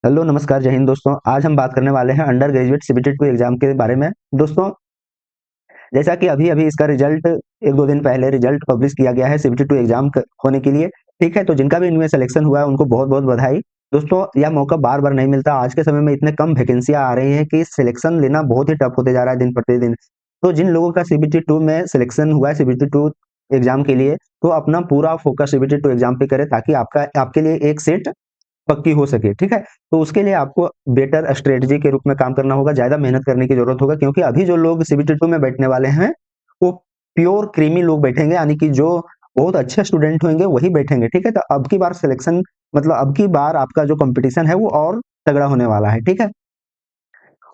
Hello नमस्कार जय हिंद दोस्तों। आज हम बात करने वाले हैं अंडर ग्रेजुएट सीबीटी 2 एग्जाम के बारे में। दोस्तों, जैसा कि अभी अभी इसका रिजल्ट एक दो दिन पहले रिजल्ट पब्लिश किया गया है सीबीटी 2 एग्जाम होने के लिए। ठीक है, तो जिनका भी इनमें सिलेक्शन हुआ है उनको बहुत बहुत बधाई। दोस्तों, यह मौका बार बार नहीं मिलता। आज के समय में इतने कम वैकेंसियां आ रही हैं कि सिलेक्शन लेना बहुत ही टफ होते जा रहा है दिन प्रतिदिन। तो जिन लोगों का सीबीटी 2 में सिलेक्शन हुआ है सीबीटी 2 एग्जाम के लिए, तो अपना पूरा फोकस सीबीटी 2 एग्जाम पे करें ताकि आपका आपके लिए एक सीट पक्की हो सके। ठीक है, तो उसके लिए आपको बेटर स्ट्रेटजी के रूप में काम करना होगा, ज्यादा मेहनत करने की जरूरत होगा, क्योंकि अभी जो लोग सीबीटी 2 में बैठने वाले हैं वो प्योर क्रीमी लोग बैठेंगे, यानी कि जो बहुत अच्छे स्टूडेंट होंगे वही बैठेंगे। ठीक है, तो अब की बार सिलेक्शन मतलब अब की बार आपका जो कंपटीशन है वो और तगड़ा होने वाला है। ठीक है,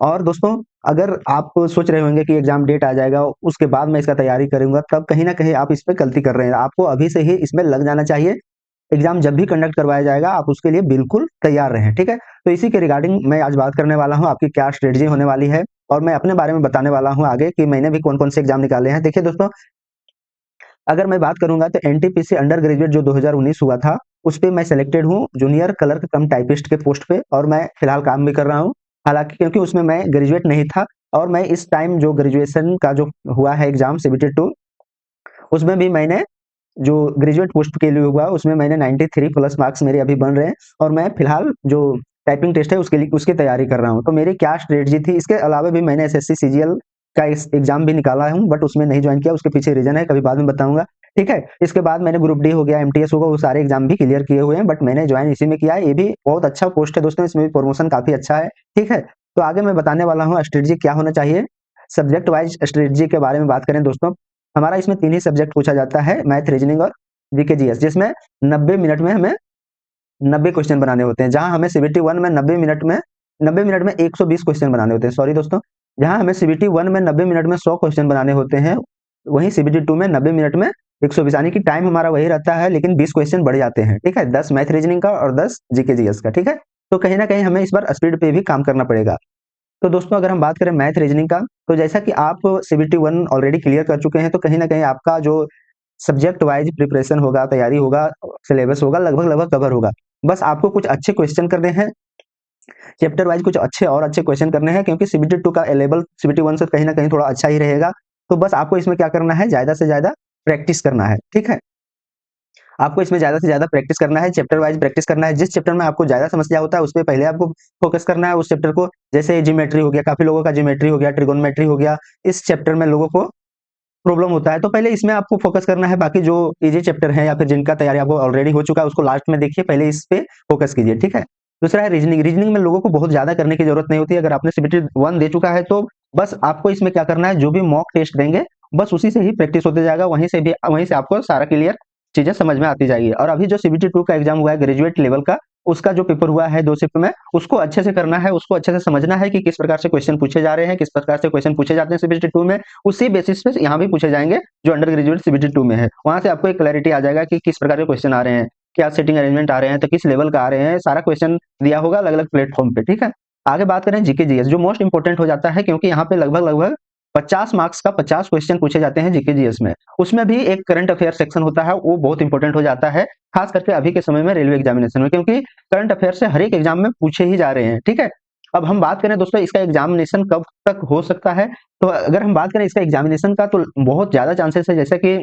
और दोस्तों, अगर आप सोच रहे होंगे कि एग्जाम डेट आ जाएगा उसके बाद मैं इसका तैयारी करूंगा, तब कहीं ना कहीं आप इस पे गलती कर रहे हैं। आपको अभी से ही इसमें लग जाना चाहिए। एग्जाम जब भी कंडक्ट करवाया जाएगा आप उसके लिए बिल्कुल तैयार रहें। ठीक है, तो इसी के रिगार्डिंग मैं आज बात करने वाला हूं, आपकी क्या स्ट्रेटजी होने वाली है, और मैं अपने बारे में बताने वाला हूं आगे कि मैंने भी कौन कौन से एग्जाम निकाले हैं। देखिए दोस्तों, अगर मैं बात करूंगा तो एनटीपीसी अंडर ग्रेजुएट जो 2019 हुआ था, उस पे मैं सिलेक्टेड हूँ जूनियर क्लर्क कम टाइपिस्ट के पोस्ट पे, और मैं फिलहाल काम भी कर रहा हूँ। हालांकि क्योंकि उसमें मैं ग्रेजुएट नहीं था, और मैं इस टाइम जो ग्रेजुएशन का जो हुआ है एग्जाम सीबीटी 2, उसमें भी मैंने जो ग्रेजुएट पोस्ट के लिए हुआ उसमें मैंने 93 प्लस मार्क्स मेरे अभी बन रहे हैं, और मैं फिलहाल जो टाइपिंग टेस्ट है उसके लिए उसकी तैयारी कर रहा हूँ। तो मेरी क्या स्ट्रेटजी थी, इसके अलावा भी मैंने एसएससी सीजीएल का एग्जाम भी निकाला हूँ, बट उसमें नहीं ज्वाइन किया। उसके पीछे रीजन है, कभी बाद में बताऊंगा। ठीक है, इसके बाद मैंने ग्रुप डी हो गया, एमटीएस होगा, वो सारे एग्जाम भी क्लियर किए हुए हैं, बट मैंने ज्वाइन इसी में किया है। ये भी बहुत अच्छा पोस्ट है दोस्तों, इसमें भी प्रमोशन काफी अच्छा है। ठीक है, तो आगे मैं बताने वाला हूँ स्ट्रेटजी क्या होना चाहिए। सब्जेक्ट वाइज स्ट्रेटजी के बारे में बात करें दोस्तों, हमारा इसमें तीन ही सब्जेक्ट पूछा जाता है, मैथ, रीजनिंग और जीके जीएस, जिसमें 90 मिनट में हमें 90 क्वेश्चन बनाने होते हैं। जहां हमें सीबीटी 1 में 90 मिनट में 120 क्वेश्चन बनाने होते हैं, सॉरी दोस्तों। जहां हमें सीबीटी 1 में 90 मिनट में 100 क्वेश्चन बनाने होते हैं, वहीं सीबीटी 2 में 90 मिनट में 120, यानी कि टाइम हमारा वही रहता है, लेकिन 20 क्वेश्चन बढ़ जाते हैं। ठीक है, 10 मैथ रीजनिंग का और 10 जीके जीएस का। ठीक है, तो कहीं ना कहीं हमें इस बार स्पीड पे भी काम करना पड़ेगा। तो दोस्तों, अगर हम बात करें मैथ रीजनिंग का, तो जैसा कि आप सीबीटी 1 ऑलरेडी क्लियर कर चुके हैं, तो कहीं ना कहीं आपका जो सब्जेक्ट वाइज प्रिपरेशन होगा, तैयारी होगा, सिलेबस होगा, लगभग लगभग कवर होगा। बस आपको कुछ अच्छे क्वेश्चन करने हैं, चैप्टर वाइज कुछ अच्छे और अच्छे क्वेश्चन करने हैं, क्योंकि सीबीटी 2 का लेवल सीबीटी 1 से कहीं ना कहीं थोड़ा अच्छा ही रहेगा। तो बस आपको इसमें क्या करना है, ज्यादा से ज्यादा प्रैक्टिस करना है। ठीक है, आपको इसमें ज्यादा से ज्यादा प्रैक्टिस करना है, चैप्टर वाइज प्रैक्टिस करना है। जिस चैप्टर में आपको ज्यादा समस्या होता है उस पर पहले आपको फोकस करना है, उस चैप्टर को। जैसे ज्योमेट्री हो गया, काफी लोगों का ज्योमेट्री हो गया, ट्रिगोनोमेट्री हो गया, इस चैप्टर में लोगों को प्रॉब्लम होता है, तो पहले इसमें आपको फोकस करना है। बाकी जो इजी चैप्टर है या फिर जिनका तैयारी आपको ऑलरेडी हो चुका है उसको लास्ट में देखिए, पहले इस पे फोकस कीजिए। ठीक है, दूसरा है रीजनिंग। रीजनिंग में लोगों को बहुत ज्यादा करने की जरूरत नहीं होती है। अगर आपने सीबीटी 1 दे चुका है तो बस आपको इसमें क्या करना है, जो भी मॉक टेस्ट देंगे बस उसी से ही प्रैक्टिस होते जाएगा, वहीं से आपको सारा क्लियर चीजें समझ में आती जाएगी। और अभी जो सीबीटी 2 का एग्जाम हुआ है ग्रेजुएट लेवल का, उसका जो पेपर हुआ है 2 शिफ्ट में, उसको अच्छे से करना है, उसको अच्छे से समझना है कि किस प्रकार से क्वेश्चन पूछे जा रहे हैं, किस प्रकार से क्वेश्चन पूछे जाते हैं सीबीटी 2 में। उसी बेसिस पे यहाँ भी पूछे जाएंगे जो अंडर ग्रेजुएट सीबीटी 2 में है। वहां से आपको एक क्लैरिटी आ जाएगा कि किस प्रकार के क्वेश्चन आ रहे हैं, क्या सेटिंग अरेंजमेंट आ रहे हैं, तो किस लेवल का आ रहे हैं, सारा क्वेश्चन दिया होगा अलग अलग प्लेटफॉर्म पे। ठीक है, आगे बात करें जीके जीएस, जो मोस्ट इंपोर्टेंट हो जाता है, क्योंकि यहाँ पे लगभग लगभग 50 मार्क्स का 50 क्वेश्चन पूछे जाते हैं जीके जीएस में। उसमें भी एक करंट अफेयर सेक्शन होता है, वो बहुत इंपॉर्टेंट हो जाता है, खास करके अभी के समय में रेलवे एग्जामिनेशन में, क्योंकि करंट अफेयर से हर एक एग्जाम में पूछे ही जा रहे हैं। ठीक है, अब हम बात करें दोस्तों इसका एग्जामिनेशन कब तक हो सकता है, तो अगर हम बात करें इसका एग्जामिनेशन का, तो बहुत ज्यादा चांसेस है। जैसे कि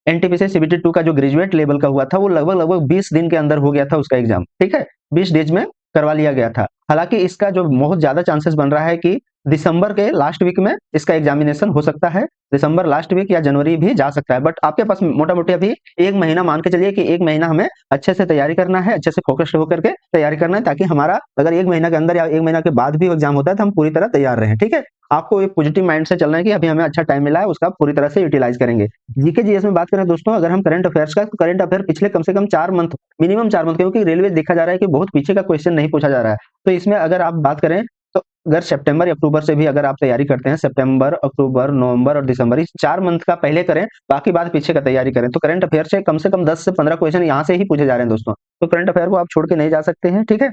एनटीपीसी सीबीटी 2 का जो ग्रेजुएट लेवल का हुआ था वो लगभग लगभग 20 दिन के अंदर हो गया था उसका एग्जाम। ठीक है, 20 डेज में करवा लिया गया था। हालांकि इसका जो बहुत ज्यादा चांसेस बन रहा है कि दिसंबर के लास्ट वीक में इसका एग्जामिनेशन हो सकता है, दिसंबर लास्ट वीक या जनवरी भी जा सकता है। बट आपके पास मोटा मोटी अभी एक महीना मान के चलिए कि एक महीना हमें अच्छे से तैयारी करना है, अच्छे से फोकस्ड होकर के तैयारी करना है, ताकि हमारा अगर एक महीना के अंदर या एक महीना के बाद भी एग्जाम होता है तो हम पूरी तरह तैयार रहें। ठीक है, आपको एक पॉजिटिव माइंड से चलना है कि अभी हमें अच्छा टाइम मिला है, उसका पूरी तरह से यूटिलाइज करेंगे। जीके जीएस में बात करें दोस्तों, अगर हम करंट अफेयर्स का, तो करंट अफेयर पिछले कम से कम 4 मंथ, मिनिमम 4 मंथ, क्योंकि रेलवे देखा जा रहा है कि बहुत पीछे का क्वेश्चन नहीं पूछा जा रहा है। तो इसमें अगर आप बात करें तो अगर सितंबर या अक्टूबर से भी अगर आप तैयारी करते हैं, सितंबर, अक्टूबर, नवंबर और दिसंबर, इस 4 मंथ का पहले करें, बाकी बात पीछे का तैयारी करें, तो करंट अफेयर से कम 10 से 15 क्वेश्चन यहाँ से ही पूछे जा रहे हैं दोस्तों। तो करंट अफेयर को आप छोड़ के नहीं जा सकते हैं। ठीक है,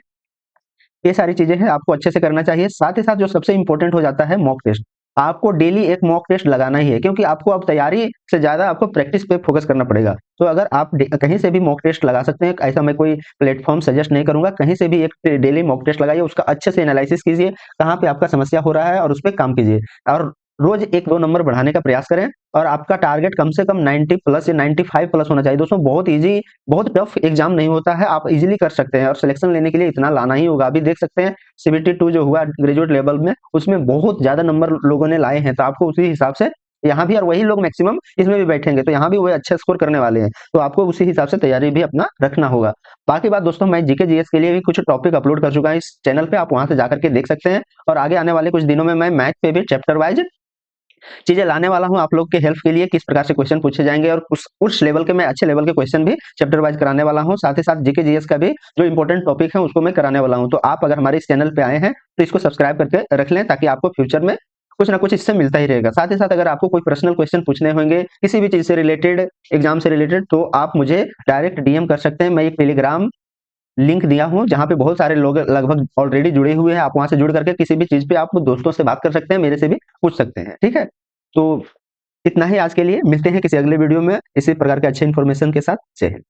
ये सारी चीजें हैं, आपको अच्छे से करना चाहिए। साथ ही साथ जो सबसे इंपॉर्टेंट हो जाता है मॉक टेस्ट। आपको डेली एक मॉक टेस्ट लगाना ही है, क्योंकि आपको अब तैयारी से ज्यादा आपको प्रैक्टिस पे फोकस करना पड़ेगा। तो अगर आप कहीं से भी मॉक टेस्ट लगा सकते हैं, ऐसा मैं कोई प्लेटफॉर्म सजेस्ट नहीं करूंगा, कहीं से भी एक डेली मॉक टेस्ट लगाइए, उसका अच्छे से एनालिसिस कीजिए, कहाँ पे आपका समस्या हो रहा है और उस पर काम कीजिए, और रोज 1-2 नंबर बढ़ाने का प्रयास करें। और आपका टारगेट कम से कम 90 प्लस या 95 प्लस होना चाहिए। दोस्तों बहुत इजी, बहुत टफ एग्जाम नहीं होता है, आप इजीली कर सकते हैं, और सिलेक्शन लेने के लिए इतना लाना ही होगा। अभी देख सकते हैं CBT2 जो हुआ ग्रेजुएट लेवल में, उसमें बहुत ज्यादा नंबर लोगों ने लाए हैं, तो आपको उसी हिसाब से यहाँ भी, और वही लोग मैक्सिमम इसमें भी बैठेंगे, तो यहाँ भी वो अच्छा स्कोर करने वाले हैं, तो आपको उसी हिसाब से तैयारी भी अपना रखना होगा। बाकी बात दोस्तों, मैं जीके जीएस के लिए भी कुछ टॉपिक अपलोड कर चुका है इस चैनल पे, आप वहां से जाकर के देख सकते हैं। और आगे आने वाले कुछ दिनों में मैं मैथ पे भी चैप्टर वाइज चीजें लाने वाला हूं आप लोग के हेल्प के लिए, किस प्रकार से क्वेश्चन पूछे जाएंगे, और उस लेवल के मैं अच्छे लेवल के क्वेश्चन भी चैप्टर वाइज कराने वाला हूं। साथ ही साथ जीके जीएस का भी जो इंपॉर्टेंट टॉपिक है उसको मैं कराने वाला हूं। तो आप अगर हमारे इस चैनल पे आए हैं तो इसको सब्सक्राइब करके रख लें, ताकि आपको फ्यूचर में कुछ ना कुछ इससे मिलता ही रहेगा। साथ ही साथ अगर आपको कोई पर्सनल क्वेश्चन पूछने होंगे किसी भी चीज से रिलेटेड, एग्जाम से रिलेटेड, तो आप मुझे डायरेक्ट डीएम कर सकते हैं। मैं एक टेलीग्राम लिंक दिया हूं जहां पे बहुत सारे लोग लगभग ऑलरेडी जुड़े हुए हैं, आप वहां से जुड़ करके किसी भी चीज पे आप दोस्तों से बात कर सकते हैं, मेरे से भी पूछ सकते हैं, ठीक है। तो इतना ही आज के लिए, मिलते हैं किसी अगले वीडियो में इसी प्रकार के अच्छे इन्फॉर्मेशन के साथ। जय हिंद।